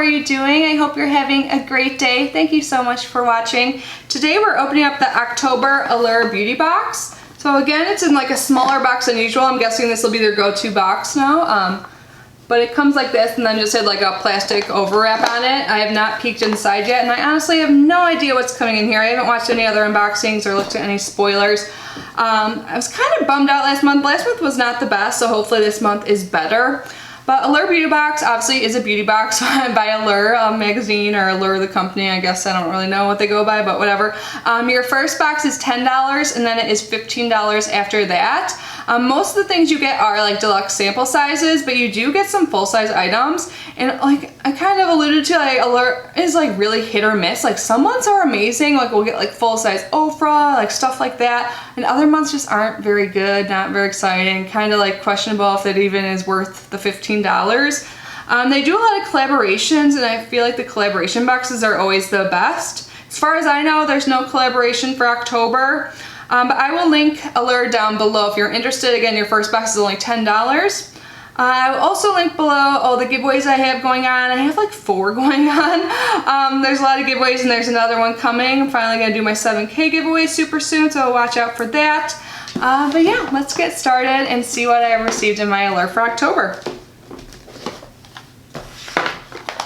you doing? I hope you're having a great day. Thank you so much for watching. Today we're opening up the October Allure Beauty Box. So again, it's in like a smaller box than usual. I'm guessing this will be their go-to box now. But it comes like this and then just had like a plastic overwrap on it. I have not peeked inside yet and I honestly have no idea what's coming in here. I haven't watched any other unboxings or looked at any spoilers. I was kind of bummed out last month. Last month was not the best, so hopefully this month is better. But Allure Beauty Box obviously is a beauty box by Allure magazine, or Allure the company. I guess I don't really know what they go by, but whatever. Your first box is $10 and then it is $15 after that. Most of the things you get are like deluxe sample sizes, but you do get some full-size items. And like I kind of alluded to, like Allure is like really hit or miss. Like some months are amazing, like we'll get like full-size Ofra, like stuff like that. And other months just aren't very good, not very exciting, kind of like questionable if it even is worth the $15. They do a lot of collaborations and I feel like the collaboration boxes are always the best. As far as I know, there's no collaboration for October. But I will link Allure down below if you're interested. Again, your first box is only $10. I will also link below all the giveaways I have going on. I have like 4 going on. There's a lot of giveaways and there's another one coming. I'm finally going to do my 7K giveaway super soon, so watch out for that. But yeah, let's get started and see what I have received in my Allure for October.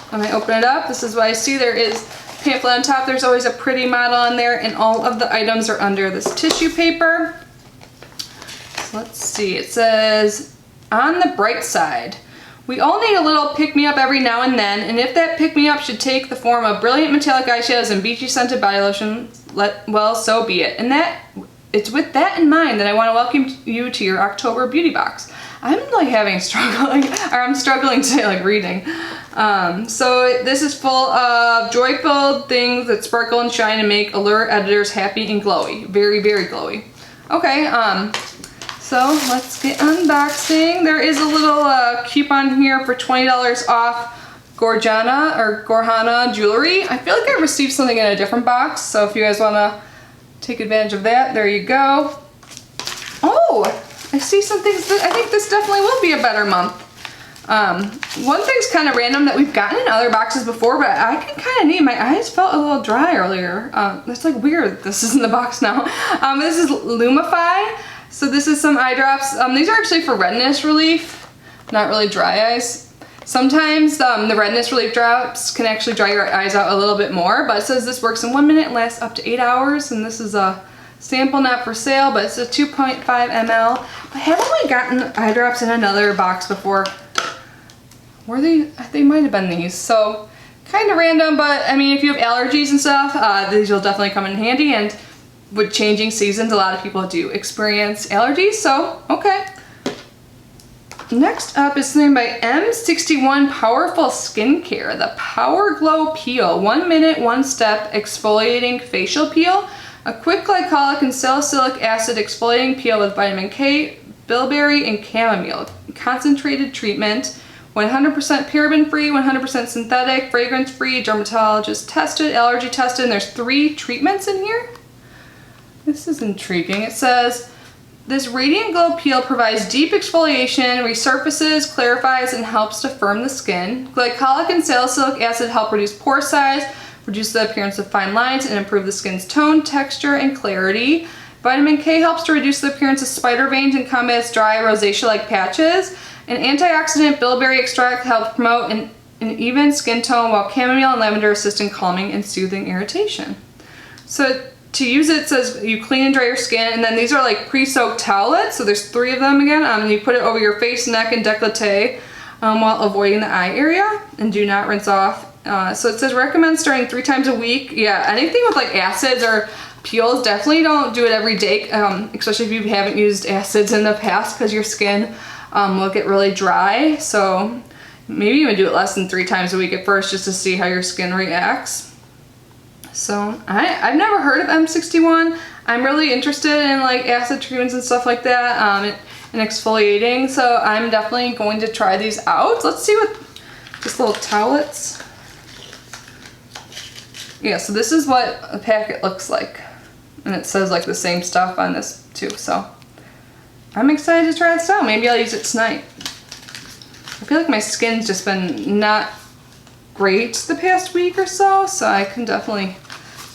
When I open it up, this is what I see. There is pamphlet on top. There's always a pretty model on there and all of the items are under this tissue paper. So let's see, it says, on the bright side, we all need a little pick-me-up every now and then, and if that pick-me-up should take the form of brilliant metallic eyeshadows and beachy scented body lotion, well, so be it. And it's with that in mind that I want to welcome you to your October beauty box. I'm like I'm struggling today, like reading. So this is full of joy-filled things that sparkle and shine and make Allure editors happy and glowy. Very, very glowy. Okay, so let's get unboxing. There is a little coupon here for $20 off Gorjana jewelry. I feel like I received something in a different box, so if you guys want to take advantage of that, there you go. Oh! I see some things that I think this definitely will be a better month. One thing's kind of random that we've gotten in other boxes before, but I can kind of need, my eyes felt a little dry earlier. It's like weird, this is in the box now. This is Lumify. So this is some eye drops. These are actually for redness relief, not really dry eyes. Sometimes the redness relief drops can actually dry your eyes out a little bit more, but it says this works in 1 minute and lasts up to 8 hours, and this is a sample, not for sale, but it's a 2.5 ml. But haven't we gotten eye drops in another box before? Were they might have been these. So kind of random, but I mean, if you have allergies and stuff, these will definitely come in handy. And with changing seasons, a lot of people do experience allergies, so okay. Next up is something by M61 Powerful Skincare, the Power Glow Peel, 1 minute, 1 step exfoliating facial peel. A quick glycolic and salicylic acid exfoliating peel with vitamin K, bilberry, and chamomile. Concentrated treatment, 100% paraben free, 100% synthetic, fragrance free, dermatologist tested, allergy tested, and there's 3 treatments in here. This is intriguing. It says, this Radiant Glow Peel provides deep exfoliation, resurfaces, clarifies, and helps to firm the skin. Glycolic and salicylic acid help reduce pore size, reduce the appearance of fine lines, and improve the skin's tone, texture, and clarity. Vitamin K helps to reduce the appearance of spider veins and combats dry rosacea-like patches. And antioxidant bilberry extract helps promote an even skin tone, while chamomile and lavender assist in calming and soothing irritation. So to use it, says you clean and dry your skin, and then these are like pre-soaked towelettes, so there's 3 of them again. And you put it over your face, neck, and décolleté while avoiding the eye area, and do not rinse off. So it says recommend starting 3 times a week. Yeah, anything with like acids or peels, definitely don't do it every day, especially if you haven't used acids in the past, because your skin will get really dry. So maybe even do it less than 3 times a week at first, just to see how your skin reacts. So I've never heard of M61. I'm really interested in like acid treatments and stuff like that, and exfoliating, so I'm definitely going to try these out. Let's see what this little towelettes. Yeah, so this is what a packet looks like, and it says like the same stuff on this too, so I'm excited to try this out. Maybe I'll use it tonight. I feel like my skin's just been not great the past week or so, so I can definitely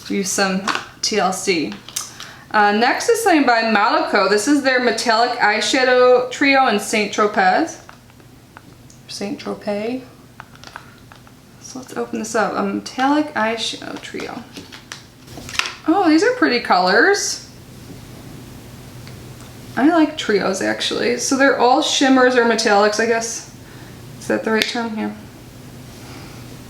use some TLC. Next is something by Miyoko. This is their metallic eyeshadow trio in Saint Tropez. Saint Tropez. So let's open this up. A metallic eyeshadow trio. Oh, these are pretty colors. I like trios actually. So they're all shimmers or metallics, I guess. Is that the right term here?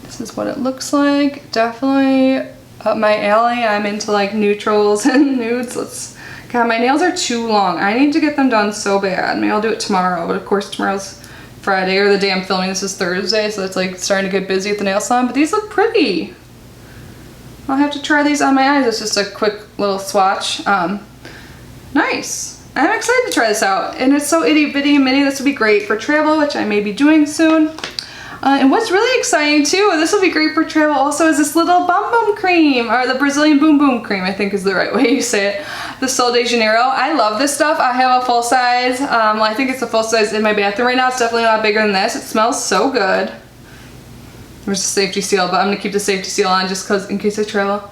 This is what it looks like. Definitely up my alley. I'm into like neutrals and nudes. God, my nails are too long. I need to get them done so bad. Maybe I'll do it tomorrow, but of course tomorrow's Friday, or the day I'm filming this is Thursday, so it's like starting to get busy at the nail salon, but these look pretty. I'll have to try these on my eyes. It's just a quick little swatch. Nice. I'm excited to try this out, and it's so itty bitty and mini. This would be great for travel, which I may be doing soon. And what's really exciting too, this will be great for travel also, is this little Bum Bum cream, or the Brazilian Boom Boom cream, I think is the right way you say it. The Sol de Janeiro. I love this stuff. I have a full size. Well, I think it's a full size in my bathroom right now. It's definitely a lot bigger than this. It smells so good. There's a safety seal, but I'm gonna keep the safety seal on just cause in case I travel.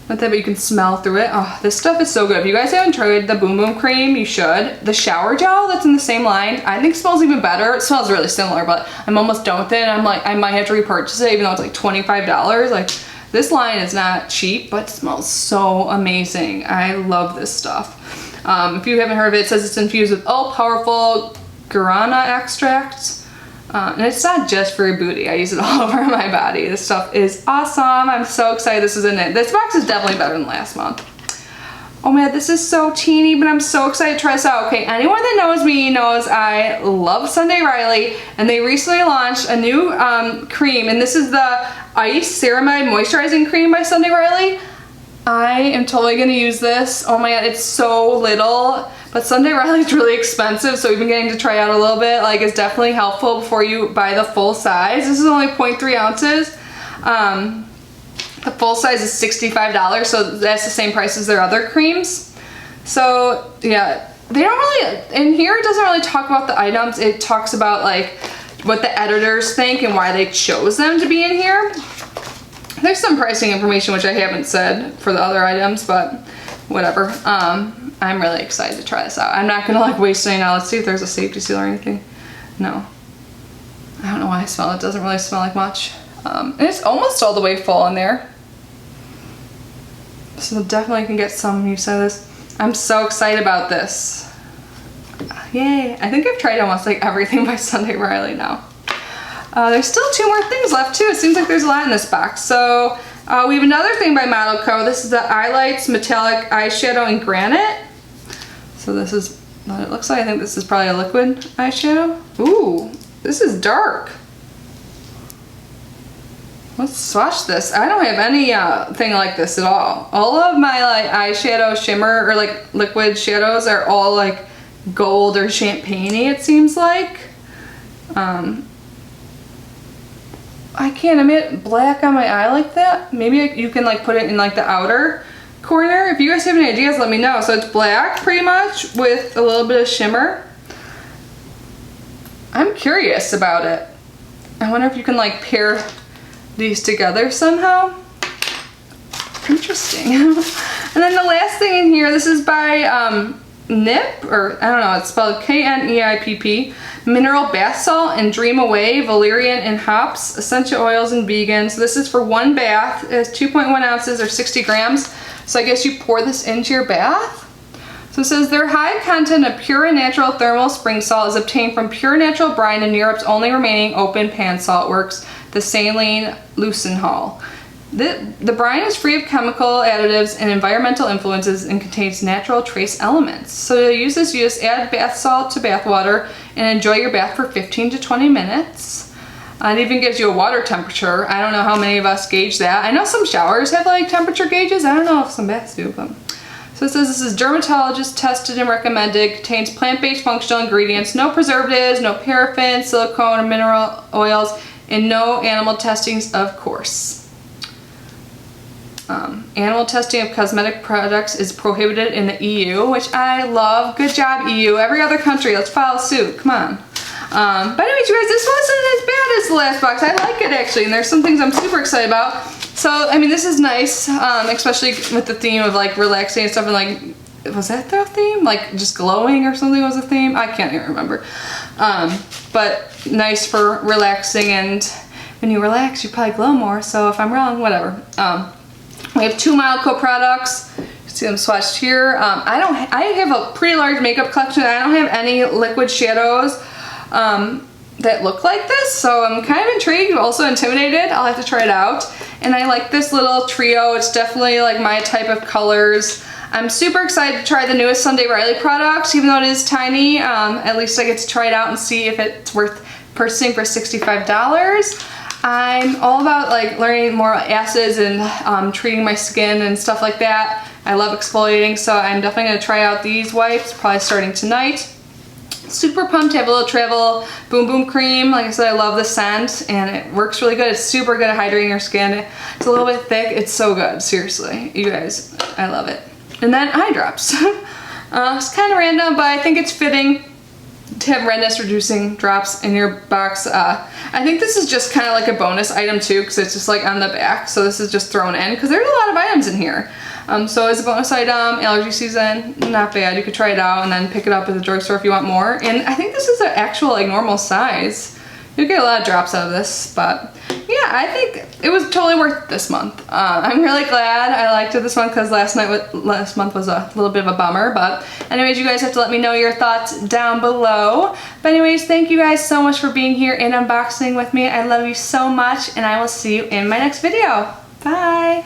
Not that, but you can smell through it. Oh, this stuff is so good. If you guys haven't tried the Boom Boom cream, you should. The shower gel that's in the same line, I think smells even better. It smells really similar, but I'm almost done with it. And I'm like, I might have to repurchase it even though it's like $25. Like, this line is not cheap, but it smells so amazing. I love this stuff. If you haven't heard of it, it says it's infused with all-powerful guarana extract. And it's not just for your booty. I use it all over my body. This stuff is awesome. I'm so excited this is in it. This box is definitely better than last month. Oh man, this is so teeny, but I'm so excited to try this out. Okay, anyone that knows me knows I love Sunday Riley, and they recently launched a new cream, and this is the Ice Ceramide Moisturizing Cream by Sunday Riley. I am totally gonna use this. Oh my god, it's so little. But Sunday Riley's really expensive, so we've been getting to try out a little bit. Like, it's definitely helpful before you buy the full size. This is only 0.3 ounces. The full size is $65, so that's the same price as their other creams. So yeah, they don't really, in here it doesn't really talk about the items. It talks about like what the editors think and why they chose them to be in here. There's some pricing information which I haven't said for the other items, but whatever. I'm really excited to try this out. I'm not gonna like waste any now. Let's see if there's a safety seal or anything. No. I don't know why I smell it. It doesn't really smell like much. And it's almost all the way full in there. So definitely can get some use out of this. I'm so excited about this. Yay. I think I've tried almost like everything by Sunday Riley now. There's still 2 more things left too. It seems like there's a lot in this box. So we have another thing by Miyoko. This is the Eyelights Metallic Eyeshadow in Granite. So this is what it looks like. I think this is probably a liquid eyeshadow. Ooh, this is dark. Let's swatch this. I don't have any thing like this at all. All of my like eyeshadow shimmer or like liquid shadows are all like gold or champagne-y, it seems like. I can't admit black on my eye like that. Maybe you can like put it in like the outer corner. If you guys have any ideas, let me know. So it's black pretty much with a little bit of shimmer. I'm curious about it. I wonder if you can like pair these together somehow. Interesting. And then the last thing in here, this is by Nip, or I don't know, it's spelled K-N-E-I-P-P. Mineral bath salt and Dream Away, valerian and hops, essential oils and vegan. So this is for 1 bath. It's 2.1 ounces or 60 grams. So I guess you pour this into your bath. So it says their high content of pure and natural thermal spring salt is obtained from pure natural brine in Europe's only remaining open pan salt works, the saline Lucenhall. The brine is free of chemical additives and environmental influences and contains natural trace elements. So to use this, you just add bath salt to bath water and enjoy your bath for 15 to 20 minutes. It even gives you a water temperature. I don't know how many of us gauge that. I know some showers have like temperature gauges. I don't know if some baths do. But. So it says this is dermatologist tested and recommended, contains plant-based functional ingredients, no preservatives, no paraffin, silicone, or mineral oils, and no animal testings, of course. Animal testing of cosmetic products is prohibited in the EU, which I love. Good job, EU. Every other country, let's follow suit. Come on. But anyways, you guys, this wasn't as bad as the last box. I like it actually, and there's some things I'm super excited about. So, I mean, this is nice, especially with the theme of like relaxing and stuff, and like, was that the theme? Like just glowing or something was the theme? I can't even remember. But nice for relaxing, and when you relax, you probably glow more. So if I'm wrong, whatever. We have 2 Miyoko products. You see them swatched here. I have a pretty large makeup collection. I don't have any liquid shadows that look like this, so I'm kind of intrigued, also intimidated. I'll have to try it out. And I like this little trio. It's definitely like my type of colors. I'm super excited to try the newest Sunday Riley product, even though it is tiny. At least I get to try it out and see if it's worth purchasing for $65. I'm all about like learning more acids and treating my skin and stuff like that. I love exfoliating, so I'm definitely going to try out these wipes, probably starting tonight. Super pumped to have a little travel boom boom cream. Like I said, I love the scent and it works really good. It's super good at hydrating your skin. It's a little bit thick. It's so good, seriously. You guys, I love it. And then eye drops. It's kind of random, but I think it's fitting to have redness reducing drops in your box. I think this is just kind of like a bonus item too, because it's just like on the back. So this is just thrown in because there's a lot of items in here. So as a bonus item, allergy season, not bad. You could try it out and then pick it up at the drugstore if you want more. And I think this is an actual like normal size. You'll get a lot of drops out of this, but yeah, I think it was totally worth it this month. I'm really glad I liked it this month because last month was a little bit of a bummer. But anyways, you guys have to let me know your thoughts down below. But anyways, thank you guys so much for being here and unboxing with me. I love you so much, and I will see you in my next video. Bye.